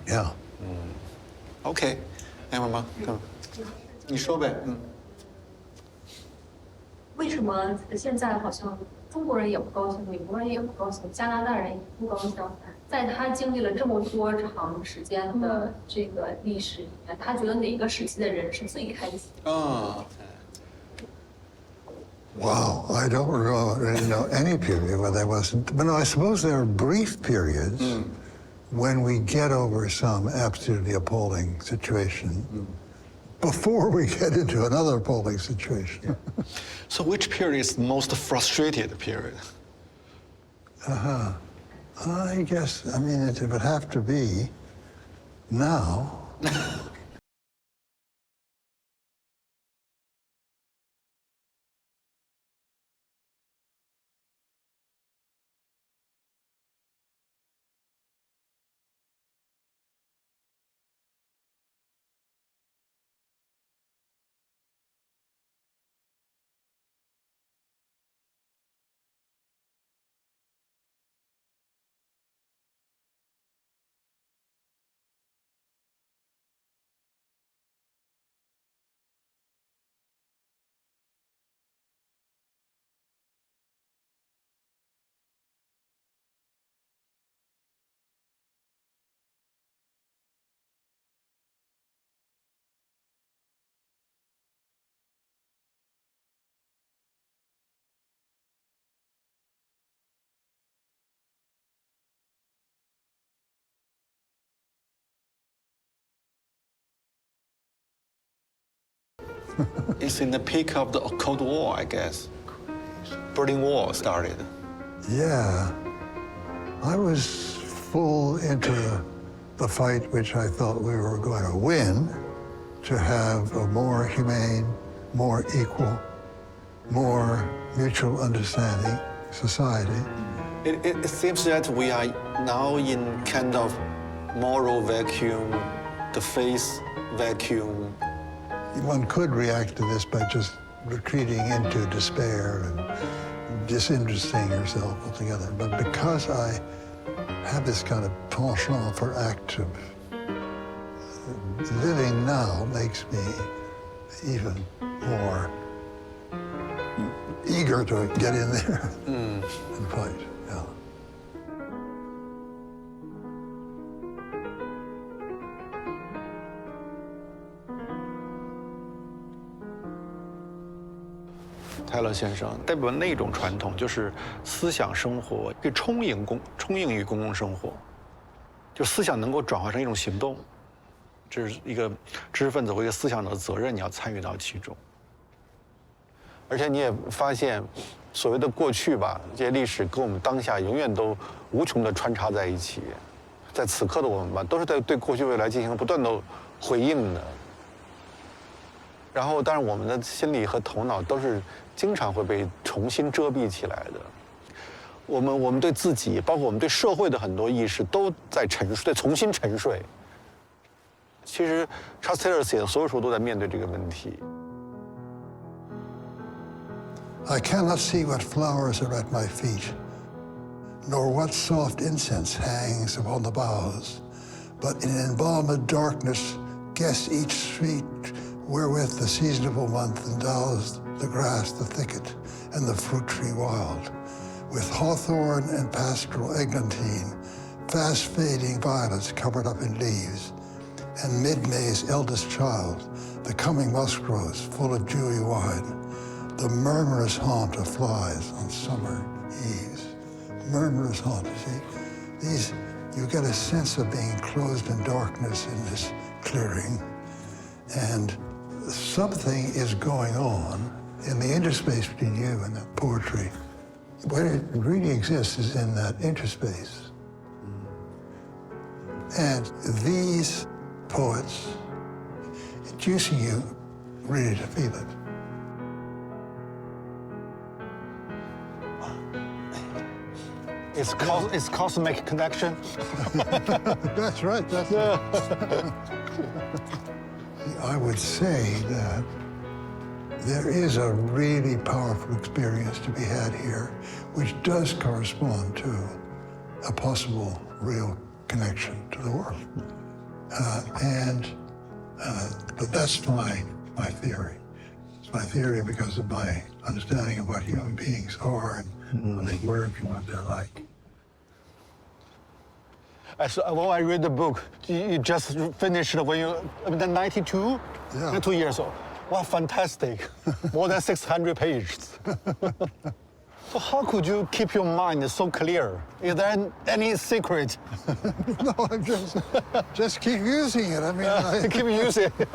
Yeah. OK， 艾妈妈，你说呗，为什么现在好像中国人也不高兴，美国人也不高兴，加拿大人也不高兴？在他经历了这么多长时间的这个历史里面，他觉得哪个时期的人是最开心？Wow, I don't really know any period where there wasn't. But no, I suppose there are brief periods when we get over some absolutely appalling situation before we get into another appalling situation. So which period is the most frustrated period? I guess, I mean, it would have to be now. It's in the peak of the Cold War, I guess. Berlin Wall started. Yeah. I was full into the fight which I thought we were going to win, to have a more humane, more equal, more mutual understanding society. It seems that we are now in kind of moral vacuum, the faith vacuum. One could react to this by just retreating into despair and disinteresting yourself altogether. But because I have this kind of penchant for active living now makes me even more eager to get in there and fight. Yeah. 泰勒先生代表那种传统，就是思想生活可以充盈于公共生活，就思想能够转化成一种行动，这是一个知识分子或一个思想者的责任，你要参与到其中。而且你也发现，所谓的过去吧，这些历史跟我们当下永远都无穷的穿插在一起，在此刻的我们吧，都是在对过去未来进行不断的回应的。然后，当然我们的心理和头脑都是经常会被重新遮蔽起来的。我们对自己，包括我们对社会的很多意识，都在沉睡，在重新沉睡。其实，查尔斯泰勒写的所有书都在面对这个问题。I cannot see what flowers are at my feet, nor what soft incense hangs upon the boughs, but in embalmed darkness guess each sweet wherewith the seasonable month endows the grass, the thicket, and the fruit tree wild, with hawthorn and pastoral eglantine, fast-fading violets covered up in leaves, and mid-May's eldest child, the coming musk rose full of dewy wine, the murmurous haunt of flies on summer eves. Murmurous haunt, you see? These, you get a sense of being closed in darkness in this clearing, and something is going on in the interspace between you and that poetry. What it really exists is in that interspace. And these poets inducing you really to feel it. It's cosmic connection. That's right. That's it. I would say that there is a really powerful experience to be had here, which does correspond to a possible real connection to the world. But that's my theory. It's my theory because of my understanding of what human beings are and what they work and what they're like. When I read the book, you just finished when you, 92? Yeah. 2 years old. Wow, fantastic. More than 600 pages. So how could you keep your mind so clear? Is there any secret? No, I'm just keep using it. I mean, Keep using it.